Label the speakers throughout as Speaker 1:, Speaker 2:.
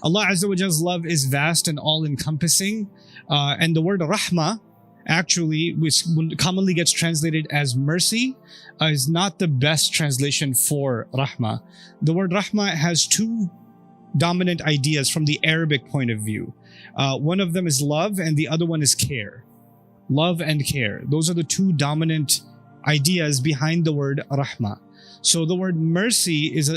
Speaker 1: Allah Azza wa Jalla's love is vast and all-encompassing. And the word Rahma, actually, which commonly gets translated as mercy, is not the best translation for Rahma. The word Rahma has two dominant ideas from the Arabic point of view. One of them is love and the other one is care. Love and care. Those are the two dominant ideas behind the word Rahma. So the word mercy is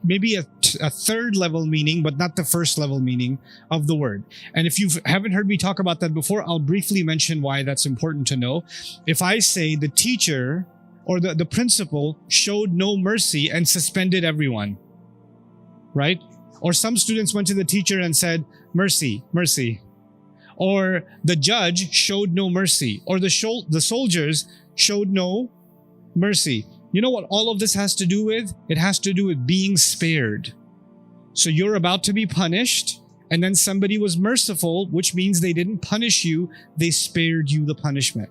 Speaker 1: maybe a third level meaning, but not the first level meaning of the word. And if you haven't heard me talk about that before, I'll briefly mention why that's important to know. If I say the teacher or the principal showed no mercy and suspended everyone, right? Or some students went to the teacher and said, mercy, mercy. Or the judge showed no mercy. Or the soldiers showed no mercy. You know what all of this has to do with? It has to do with being spared. So you're about to be punished, and then somebody was merciful, which means they didn't punish you, they spared you the punishment.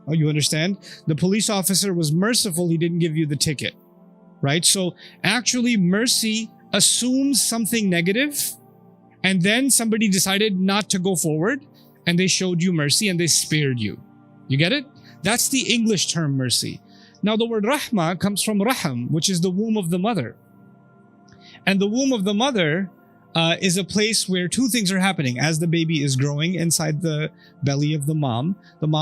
Speaker 1: Oh, you understand? The police officer was merciful, he didn't give you the ticket. Right? So actually mercy assumes something negative, and then somebody decided not to go forward, and they showed you mercy and they spared you. You get it? That's the English term mercy. Now the word Rahma comes from Raham, which is the womb of the mother. And the womb of the mother is a place where two things are happening. As the baby is growing inside the belly of the mom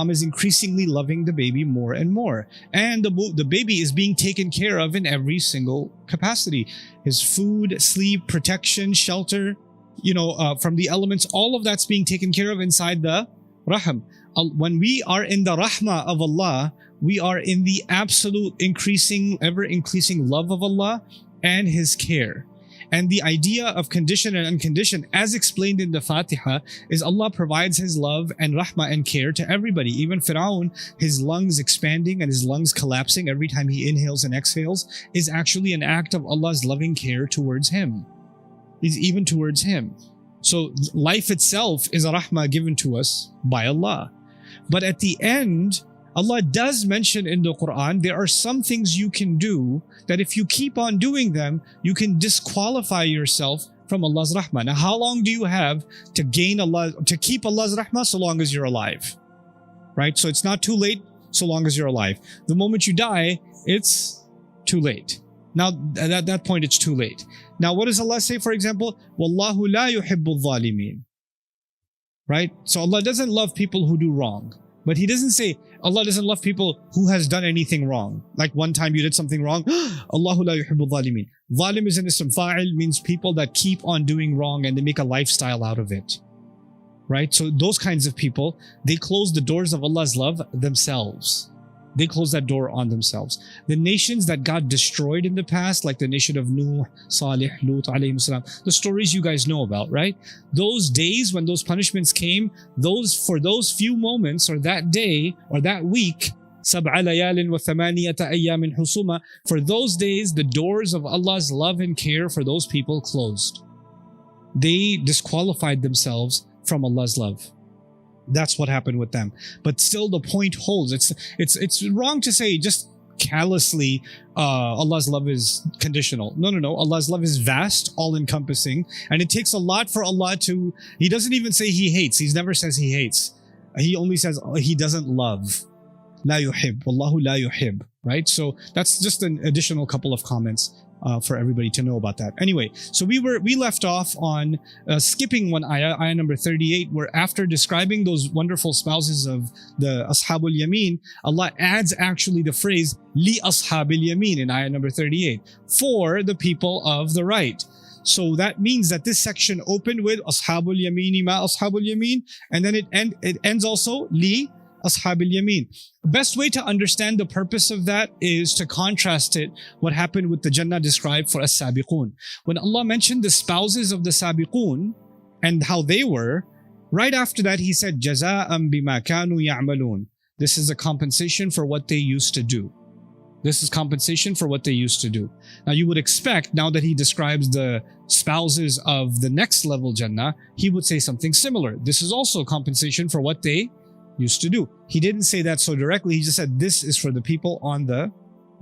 Speaker 1: is increasingly loving the baby more and more. And the baby is being taken care of in every single capacity. His food, sleep, protection, shelter, from the elements, all of that's being taken care of inside the Raham. When we are in the Rahma of Allah, we are in the absolute ever increasing love of Allah and His care. And the idea of conditioned and unconditioned, as explained in the Fatiha, is Allah provides His love and rahmah and care to everybody. Even Fir'aun, his lungs expanding and his lungs collapsing every time he inhales and exhales is actually an act of Allah's loving care towards him. Is even towards him. So life itself is a rahmah given to us by Allah. But at the end, Allah does mention in the Quran, there are some things you can do that if you keep on doing them, you can disqualify yourself from Allah's rahmah. Now, how long do you have to keep Allah's rahmah? So long as you're alive, right? So it's not too late so long as you're alive. The moment you die, it's too late. Now, at that point, it's too late. Now, what does Allah say, for example? Wallahu la yuhibbul zalimin. Right? So Allah doesn't love people who do wrong. But He doesn't say Allah doesn't love people who has done anything wrong. Like one time you did something wrong. Allahu la yuhibbul zalimin. Zalim is an ism fa'il, means people that keep on doing wrong and they make a lifestyle out of it. Right? So those kinds of people, they close the doors of Allah's love themselves. They close that door on themselves. The nations that God destroyed in the past, like the nation of Nuh, Salih, Lut, alayhim salam, the stories you guys know about, right? Those days when those punishments came, for those few moments, or that day, or that week, سَبْعَ لَيَالٍ وَثَمَانِيَةَ أَيَّامٍ حُسُومًا, for those days, the doors of Allah's love and care for those people closed. They disqualified themselves from Allah's love. That's what happened with them. But still the point holds. It's wrong to say just callously Allah's love is conditional. No. Allah's love is vast, all-encompassing. And it takes a lot for Allah to... He doesn't even say He hates. He never says He hates. He only says He doesn't love. La yuhib. Wallahu la yuhib. Right? So that's just an additional couple of comments for everybody to know about that. Anyway, so we left off on skipping one ayah number 38, where after describing those wonderful spouses of the Ashabul Yameen, Allah adds actually the phrase Li Ashabil Yameen in ayah number 38, for the people of the right. So that means that this section opened with Ashabul Yameen ma Ashabul Yameen, and then it ends also Li Ashabil Yameen. The best way to understand the purpose of that is to contrast it, what happened with the Jannah described for As-Sabiqun. When Allah mentioned the spouses of the Sabiqun and how they were, right after that He said, Jaza'an bima kanu ya'malun. This is a compensation for what they used to do. This is compensation for what they used to do. Now you would expect, now that He describes the spouses of the next level Jannah, He would say something similar. This is also compensation for what they used to do. He didn't say that so directly. He just said this is for the people on the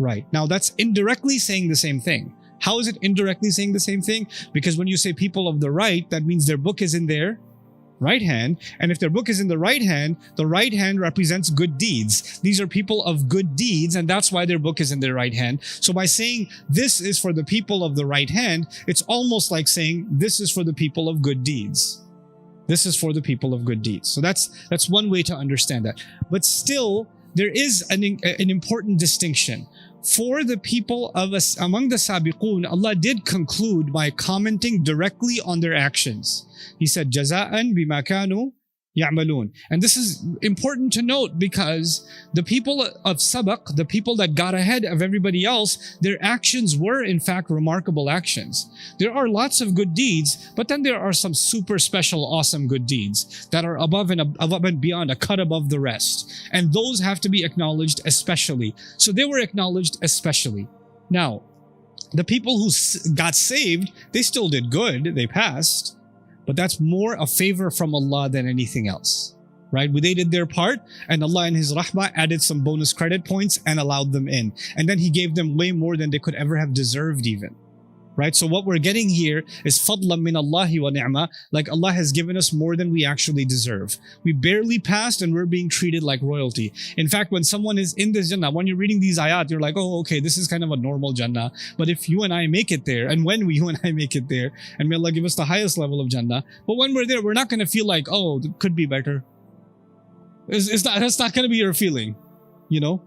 Speaker 1: right. Now that's indirectly saying the same thing. How is it indirectly saying the same thing? Because when you say people of the right, that means their book is in their right hand. And if their book is in the right hand represents good deeds. These are people of good deeds, and that's why their book is in their right hand. So by saying this is for the people of the right hand, it's almost like saying this is for the people of good deeds. This is for the people of good deeds. So that's one way to understand that. But still, there is an important distinction. For the people of us among the Sabiqun, Allah did conclude by commenting directly on their actions. He said, Jaza'an bima kanu ya'malun. And this is important to note because the people of Sabaq, the people that got ahead of everybody else, their actions were in fact remarkable actions. There are lots of good deeds, but then there are some super special, awesome good deeds that are above and beyond, a cut above the rest. And those have to be acknowledged especially. So they were acknowledged especially. Now, the people who got saved, they still did good, they passed. But that's more a favor from Allah than anything else, right? They did their part, and Allah in His Rahma added some bonus credit points and allowed them in. And then He gave them way more than they could ever have deserved even, right? So what we're getting here is fadlan min Allahi wa ni'ma, like Allah has given us more than we actually deserve. We barely passed and we're being treated like royalty. In fact, when someone is in this Jannah, when you're reading these ayat, you're like, oh, okay, this is kind of a normal Jannah. But if you and I make it there, and when you and I make it there, and may Allah give us the highest level of Jannah, but when we're there, we're not going to feel like, oh, it could be better. That's not going to be your feeling, you know?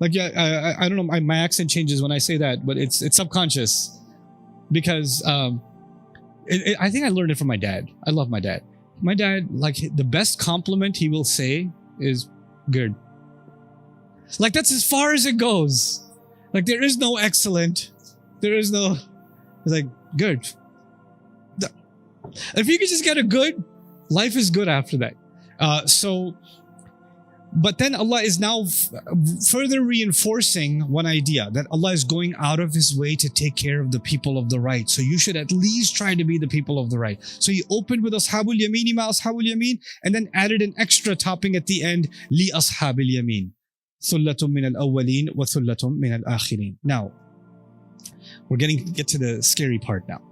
Speaker 1: Like, yeah, I don't know, my accent changes when I say that, but it's subconscious. Because I think I learned it from my dad. I love my dad. My dad, like, the best compliment he will say is good. Like, that's as far as it goes. Like, there is no excellent. There is no, it's like, good. If you could just get a good, life is good after that. But then Allah is now further reinforcing one idea, that Allah is going out of His way to take care of the people of the right. So you should at least try to be the people of the right. So He opened with Ashabul Yameen ma Ashabul Yameen, and then added an extra topping at the end, Li Ashabil Yameen. Thullatum min al-awwaleen wa thullatum min al-akhirin. Now, we're get to the scary part now.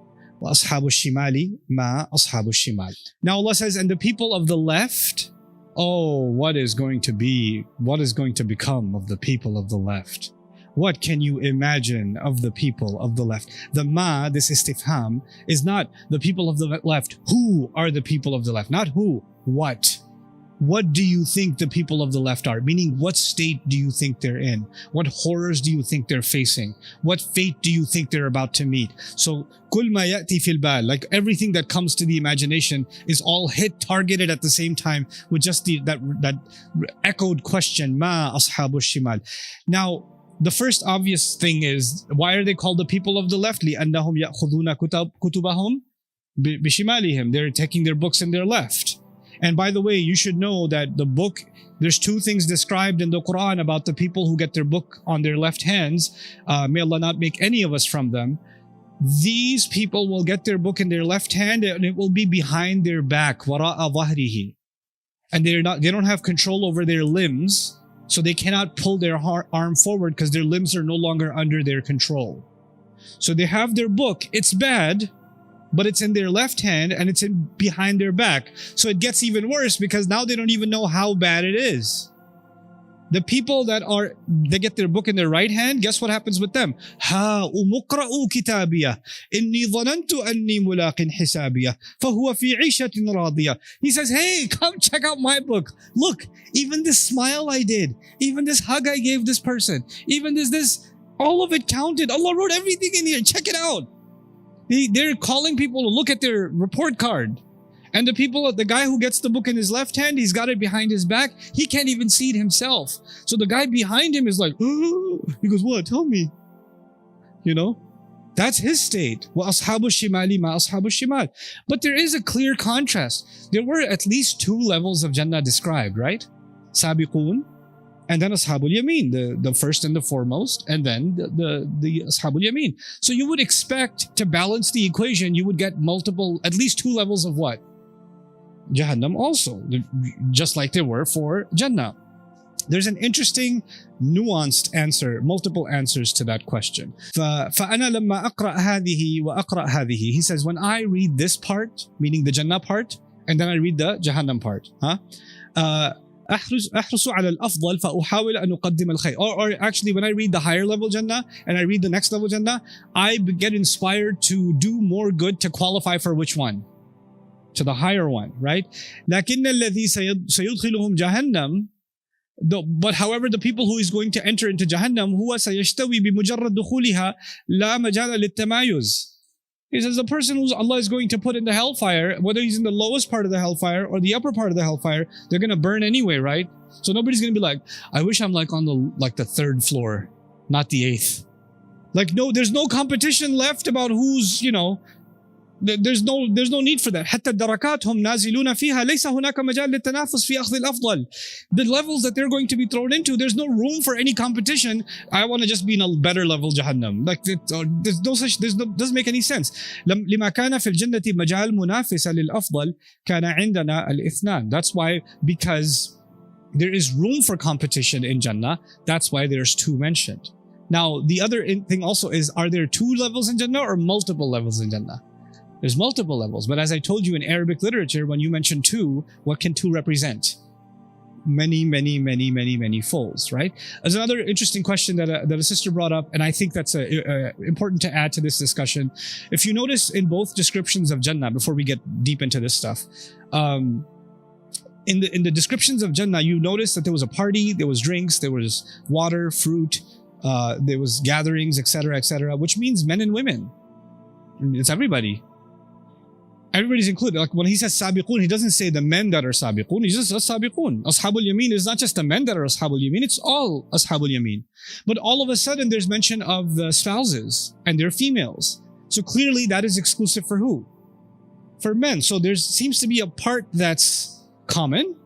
Speaker 1: Wa Ashabul Shimali ma Ashabul Shimal. Now Allah says, and the people of the left, oh, what is going to become of the people of the left? What can you imagine of the people of the left? The ma, this istifham, is not the people of the left. Who are the people of the left? Not who, what? What do you think the people of the left are? Meaning, what state do you think they're in? What horrors do you think they're facing? What fate do you think they're about to meet? So, kul ma ya'ti fil bal, like everything that comes to the imagination is all targeted at the same time with just that echoed question, ma ashabu shimal. Now, the first obvious thing is, why are they called the people of the left? لِأَنَّهُمْ يَأْخُذُونَ كُتُبَهُمْ بِشِمَالِهِمْ. They're taking their books in their left. And by the way, you should know that the book, there's two things described in the Quran about the people who get their book on their left hands. May Allah not make any of us from them. These people will get their book in their left hand, and it will be behind their back, وَرَاءَ ظَهْرِهِ. And they don't have control over their limbs, so they cannot pull their arm forward because their limbs are no longer under their control. So they have their book. It's bad, but it's in their left hand and it's behind their back. So it gets even worse because now they don't even know how bad it is. The people they get their book in their right hand, guess what happens with them? Ha umuqra'u kitabiyah inni dhanantu anni mulaqin hisabiyah fahuwa fi 'ishatin radiyah. He says, hey, come check out my book. Look, even this smile I did, even this hug I gave this person, even this, all of it counted. Allah wrote everything in here. Check it out. They're calling people to look at their report card. And the guy who gets the book in his left hand, he's got it behind his back. He can't even see it himself. So the guy behind him is like, oh. He goes, what? Tell me. You know? That's his state. وَأَصْحَابُ الشِّمَالِ مَا أَصْحَابُ الشِّمَالِ. But there is a clear contrast. There were at least two levels of Jannah described, right? Sabiqun, and then Ashabul Yameen, the first and the foremost, and then the Ashabul Yameen. So you would expect, to balance the equation, you would get at least two levels of what? Jahannam also, just like there were for Jannah. There's an interesting nuanced answer, multiple answers to that question. فأنا لما أقرأ هذه وأقرأ هذه. He says, when I read this part, meaning the Jannah part, and then I read the Jahannam part, أحرص على الأفضل فأحاول أن أقدم الخير. Or actually, when I read the higher level Jannah and I read the next level Jannah, I get inspired to do more good to qualify for which one? To the higher one, right? لكن الذي سيدخلهم جهنم. But however, the people who is going to enter into Jahannam, هو سيشتوي بمجرد دخولها لا مجال للتمايز. He says the person who Allah is going to put in the hellfire, whether he's in the lowest part of the hellfire or the upper part of the hellfire, they're going to burn anyway, right? So nobody's going to be like, I wish I'm like on the third floor, not the eighth. Like, no, there's no competition left about who's, there's no need for that. حتى الدركات هم نازلون فيها ليس هناك مجال للتنافس في أخذ الأفضل. The levels that they're going to be thrown into, there's no room for any competition. I want to just be in a better level Jahannam. Like, doesn't make any sense. لما كان في الجنة مجال منافسة للأفضل كان عندنا الاثنان. That's why, because there is room for competition in Jannah, that's why there's two mentioned. Now, the other thing also is, are there two levels in Jannah or multiple levels in Jannah? There's multiple levels, but as I told you in Arabic literature, when you mention two, what can two represent? Many folds, right? There's another interesting question that a sister brought up, and I think that's important to add to this discussion. If you notice in both descriptions of Jannah, before we get deep into this stuff, in the descriptions of Jannah, you notice that there was a party, there was drinks, there was water, fruit, there was gatherings, etc., which means men and women. It's everybody. Everybody's included. Like when he says sabiqun, he doesn't say the men that are sabiqun. He just says sabiqun. Ashabul Yameen is not just the men that are Ashabul Yameen, it's all Ashabul Yameen. But all of a sudden there's mention of the spouses and their females. So clearly that is exclusive for who? For men. So there seems to be a part that's common.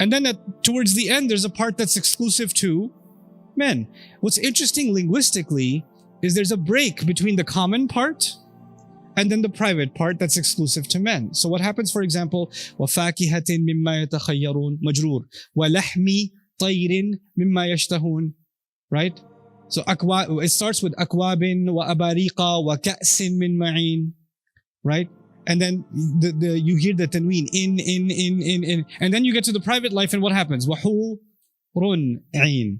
Speaker 1: And then towards the end, there's a part that's exclusive to men. What's interesting linguistically is there's a break between the common part and then the private part that's exclusive to men. So what happens, for example, وَفَاكِهَةٍ مِمَّا يَتَخَيَّرُونَ مَجْرُورٌ وَلَحْمِ طَيْرٍ مِمَّا يَشْتَهُونَ. Right? So it starts with أَكْوَابٍ وَأَبَارِيقَ وَكَأْسٍ مِّن مَعِينٍ. Right? And then you hear the tanween, in. And then you get to the private life, and what happens? وَحُورٌ عِينٌ.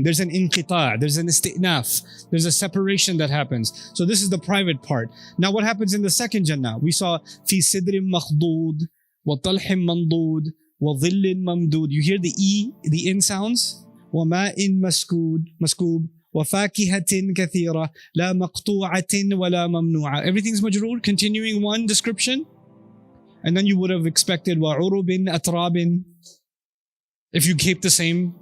Speaker 1: There's an inqita', there's an isti'naf, there's a separation that happens. So this is the private part. Now what happens in the second Jannah? We saw fi sidrin makhdud wa talhim mandud wa dhillin mamdud. You hear the in sounds? Wa ma'in maskoob wa fakihatin kathira la maqtu'atin wa la mamnu'a. Everything's majroor, continuing one description. And then you would have expected wa urubin atrabin if you keep the same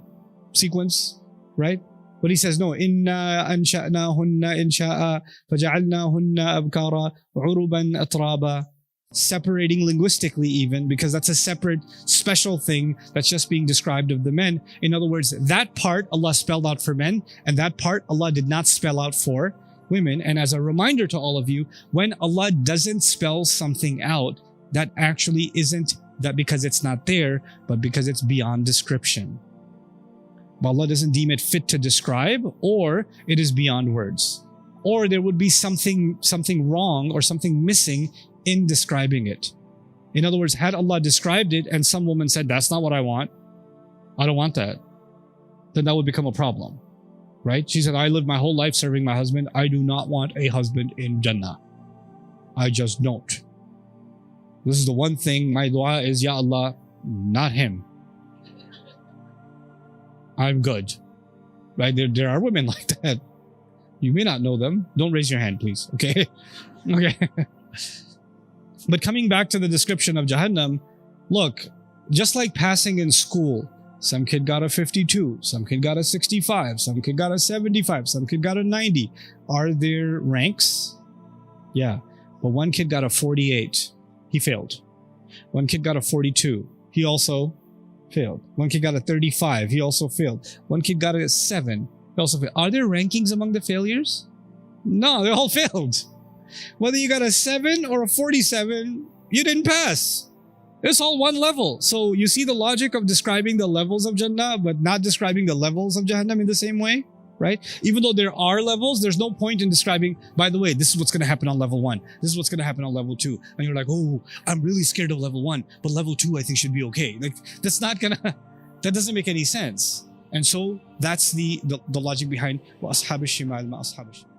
Speaker 1: sequence, right? But he says no. Inna ansha'nahunna insha'a faja'alnahunna abkara uruban atraba. Separating linguistically even, because that's a separate special thing that's just being described of the men. In other words, that part Allah spelled out for men, and that part Allah did not spell out for women. And as a reminder to all of you, when Allah doesn't spell something out, that actually isn't that because it's not there, but because it's beyond description. But Allah doesn't deem it fit to describe, or it is beyond words, or there would be something wrong or something missing in describing it. In other words, had Allah described it and some woman said, that's not what I want, I don't want that, then that would become a problem, right? She said, I lived my whole life serving my husband, I do not want a husband in Jannah. I just don't. This is the one thing, my dua is, Ya Allah, not him. I'm good. Right? There are women like that. You may not know them. Don't raise your hand, please. Okay? Okay. But coming back to the description of Jahannam, look, just like passing in school, some kid got a 52, some kid got a 65, some kid got a 75, some kid got a 90. Are there ranks? Yeah. But one kid got a 48. He failed. One kid got a 42. He also failed. One kid got a 35. He also failed. One kid got a 7. He also failed. Are there rankings among the failures? No, they all failed. Whether you got a 7 or a 47, you didn't pass. It's all one level. So you see the logic of describing the levels of Jannah, but not describing the levels of Jahannam in the same way, right? Even though there are levels, there's no point in describing, by the way, this is what's going to happen on level 1. This is what's going to happen on level 2. And you're like, oh, I'm really scared of level 1, but level 2 I think should be okay. Like, that's not going to, that doesn't make any sense. And so that's the logic behind وَأَصْحَابِ الشِّمَالِ مَا أَصْحَابِ الشِّمَالِ.